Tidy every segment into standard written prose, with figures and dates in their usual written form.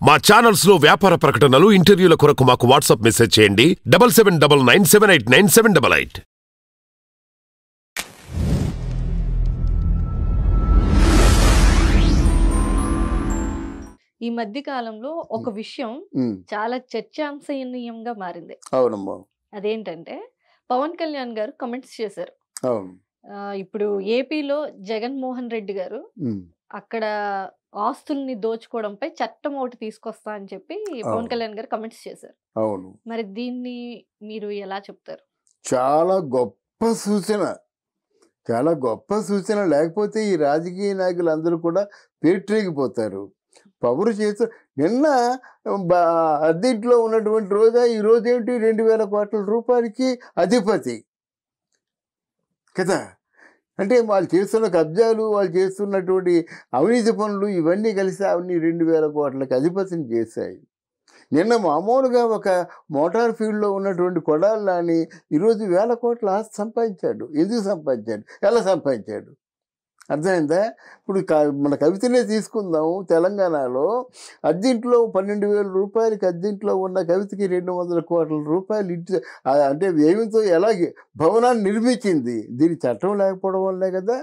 మా ఛానల్స్ లో వ్యాపార ప్రకటనలు ఇంటర్వ్యూల కొరకు మాకు వాట్సాప్ మెసేజ్ చేయండి 7799978978. ఈ మధ్య కాలంలో ఒక విషయం చాలా చర్చాంశనీయంగా మారింది. అవునమ్మా. అదేంటంటే పవన్ కళ్యాణ్ గారు కమెంట్స్ చేశారు. అవును. ఇప్పుడు ఏపీలో జగన్మోహన్ రెడ్డి గారు అక్కడ ఆస్తుల్ని దోచుకోవడంపై చట్టం ఒకటి తీసుకొస్తా అని చెప్పి పవన్ కళ్యాణ్ గారు కమెంట్స్ చేశారు. అవును. మరి దీన్ని మీరు ఎలా చెప్తారు? చాలా గొప్ప సూచన, చాలా గొప్ప సూచన. లేకపోతే ఈ రాజకీయ నాయకులు అందరూ కూడా పేట్రేగిపోతారు. పవరు చేస్తూ నిన్న అద్దెంట్లో ఉన్నటువంటి రోజా ఈ రోజు ఏమిటి 2000 కోట్ల రూపాయలకి అధిపతి కదా. అంటే వాళ్ళు చేస్తున్న కబ్జాలు, వాళ్ళు చేస్తున్నటువంటి అవినీతి పనులు ఇవన్నీ కలిసి అవన్నీ 2000 కోట్లకి అధిపతిని చేశాయి. నిన్న మామూలుగా ఒక మోటార్ ఫీల్డ్లో ఉన్నటువంటి కొడాలని ఈరోజు 1000 కోట్ల ఆస్తి సంపాదించాడు. ఎందుకు సంపాదించాడు, ఎలా సంపాదించాడు అర్థమైందా? ఇప్పుడు మన కవితనే తీసుకుందాం. తెలంగాణలో అద్దెంట్లో 12,000 రూపాయలకి అద్దెంట్లో ఉన్న కవితకి 200 కోట్ల రూపాయలు ఇంటి అంటే వ్యయంతో ఎలాగే భవనాన్ని నిర్మించింది. దీని చట్టం లేకపోవడం వల్లే కదా.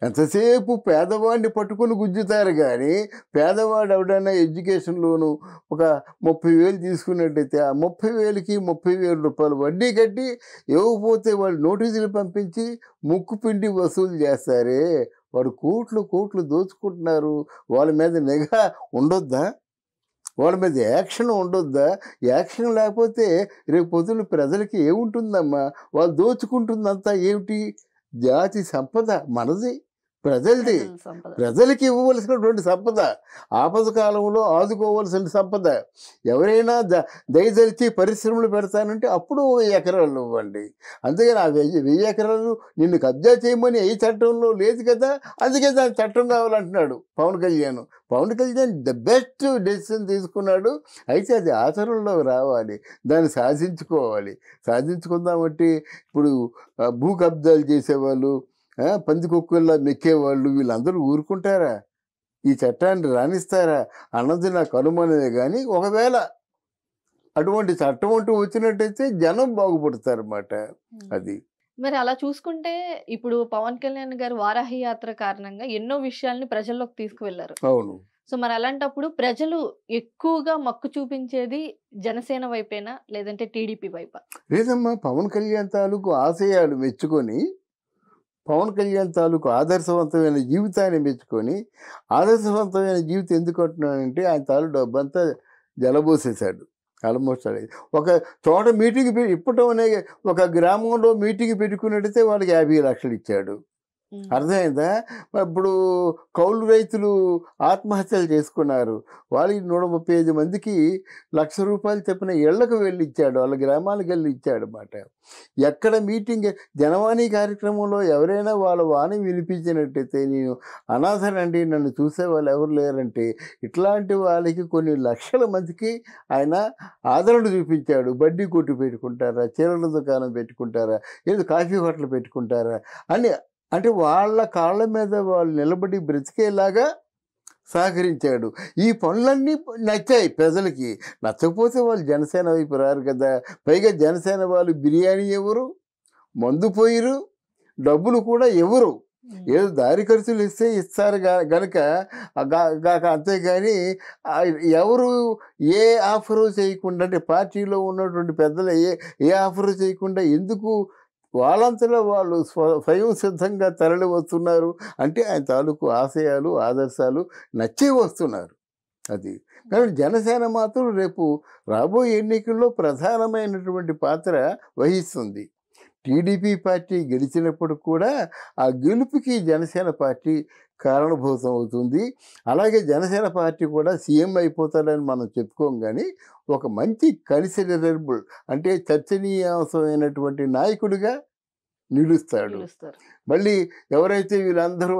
ఎంతసేపు పేదవాడిని పట్టుకుని గుంజుతారు కానీ పేదవాడు ఎవడైనా ఎడ్యుకేషన్ లోను ఒక 30,000 తీసుకున్నట్టయితే ఆ 30,000కి 30,000 రూపాయలు వడ్డీ కట్టి ఇవ్వకపోతే వాళ్ళు నోటీసులు పంపించి ముక్కు పిండి వసూలు చేస్తారే. వాడు కోట్లు దోచుకుంటున్నారు. వాళ్ళ మీద నిఘా ఉండొద్దా? వాళ్ళ మీద యాక్షన్ ఉండొద్దా? యాక్షన్ లేకపోతే రేపు పొద్దున్న ప్రజలకి ఏముంటుందమ్మా? వాళ్ళు దోచుకుంటుందంతా ఏమిటి? జాతి సంపద మనది, ప్రజలది. ప్రజలకి ఇవ్వవలసినటువంటి సంపద, ఆపద కాలంలో ఆదుకోవలసిన సంపద. ఎవరైనా దయదలిచి పరిశ్రమలు పెడతానంటే అప్పుడు 1000 ఎకరాలు ఇవ్వండి. అంతేగాని ఆ 1000 ఎకరాలు నిన్ను కబ్జా చేయమని ఏ చట్టంలో లేదు కదా. అందుకే దాని చట్టం కావాలంటున్నాడు Pawan Kalyan. Pawan Kalyan the best decision తీసుకున్నాడు. అయితే అది ఆచరణలో రావాలి, దాన్ని సాధించుకోవాలి. సాధించుకుందామంటే ఇప్పుడు భూ కబ్జాలు చేసేవాళ్ళు, పందికొక్కుల్లా మెక్కేవాళ్ళు వీళ్ళందరూ ఊరుకుంటారా? ఈ చట్టాన్ని రాణిస్తారా అన్నది నాకు అనుమానమే. కానీ ఒకవేళ అటువంటి చట్టం అంటూ వచ్చినట్టయితే జనం బాగుపడతారన్నమాట. అది మరి అలా చూసుకుంటే ఇప్పుడు పవన్ కళ్యాణ్ గారు వారాహి యాత్ర కారణంగా ఎన్నో విషయాల్ని ప్రజల్లోకి తీసుకువెళ్లారు. అవును. సో మరి అలాంటప్పుడు ప్రజలు ఎక్కువగా మక్కు చూపించేది జనసేన వైపేనా లేదంటే టీడీపీ వైపా? లేదమ్మా, పవన్ కళ్యాణ్ తాలూకు ఆశయాలు మెచ్చుకొని, పవన్ కళ్యాణ్ తాలూకు ఆదర్శవంతమైన జీవితాన్ని మెచ్చుకొని, ఆదర్శవంతమైన జీవితం ఎందుకు అంటున్నానంటే ఆయన తాలూకు డబ్బంతా జలబోసేశాడు ఆల్మోస్ట్. ఒక చోట మీటింగ్ ఇప్పటం అనే ఒక గ్రామంలో మీటింగ్ పెట్టుకున్నట్టయితే వాళ్ళకి 50 లక్షలు ఇచ్చాడు. అర్థమైందా? ఇప్పుడు కౌలు రైతులు ఆత్మహత్యలు చేసుకున్నారు. వాళ్ళకి 135 మందికి ₹1,00,000 చెప్పిన ఇళ్లకు వెళ్ళి ఇచ్చాడు, వాళ్ళ గ్రామాలకు వెళ్ళి ఇచ్చాడు అన్నమాట. ఎక్కడ మీటింగ్ జనవాణి కార్యక్రమంలో ఎవరైనా వాళ్ళ వాణి వినిపించినట్టయితే నేను అనాథనండి, నన్ను చూసే వాళ్ళు ఎవరు లేరంటే ఇట్లాంటి వాళ్ళకి కొన్ని లక్షల మందికి ఆయన ఆదరణ చూపించాడు. బడ్డీ కొట్టు పెట్టుకుంటారా, చీరల దుకాణం పెట్టుకుంటారా, ఏదో కాఫీ హోటల్ పెట్టుకుంటారా అని, అంటే వాళ్ళ కాళ్ళ మీద వాళ్ళు నిలబడి బ్రతికేలాగా సహకరించాడు. ఈ పనులన్నీ నచ్చాయి ప్రజలకి. నచ్చకపోతే వాళ్ళు జనసేన వైపు రారు కదా. పైగా జనసేన వాళ్ళు బిర్యానీ ఎవరు, మందు పోయిరు, డబ్బులు కూడా ఎవరు, ఏదో దారి ఖర్చులు ఇస్తే ఇస్తారు గనక అంతేగాని ఎవరు ఏ ఆఫరు చేయకుండా, అంటే పార్టీలో ఉన్నటువంటి పెద్దలు ఏ ఆఫరు చేయకుండా ఎందుకు వాళ్ళంతలో వాళ్ళు స్వయం సిద్ధంగా తరలి వస్తున్నారు అంటే ఆయన తాలూకు ఆశయాలు ఆదర్శాలు నచ్చే వస్తున్నారు. అది కానీ జనసేన మాత్రం రేపు రాబోయే ఎన్నికల్లో ప్రధానమైనటువంటి పాత్ర వహిస్తుంది. టీడీపీ పార్టీ గెలిచినప్పుడు కూడా ఆ గెలుపుకి జనసేన పార్టీ కారణభూతం అవుతుంది. అలాగే జనసేన పార్టీ కూడా సీఎం అయిపోతాడని మనం చెప్పుకోం, కానీ ఒక మంచి కన్సిడరబుల్ అంటే చర్చనీయాంశమైనటువంటి నాయకుడిగా నిలుస్తాడు. మళ్ళీ ఎవరైతే వీళ్ళందరూ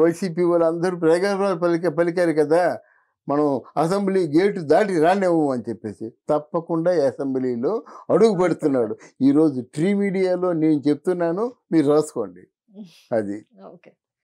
వైసీపీ వాళ్ళందరూ ప్రగల్భాలు పలికారు కదా, మనం అసెంబ్లీ గేటు దాటి రానివ్వము అని చెప్పేసి తప్పకుండా అసెంబ్లీలో అడుగు పెడుతున్నాడు. ఈరోజు ట్రీ మీడియాలో నేను చెప్తున్నాను, మీరు రాసుకోండి. అది ఓకే.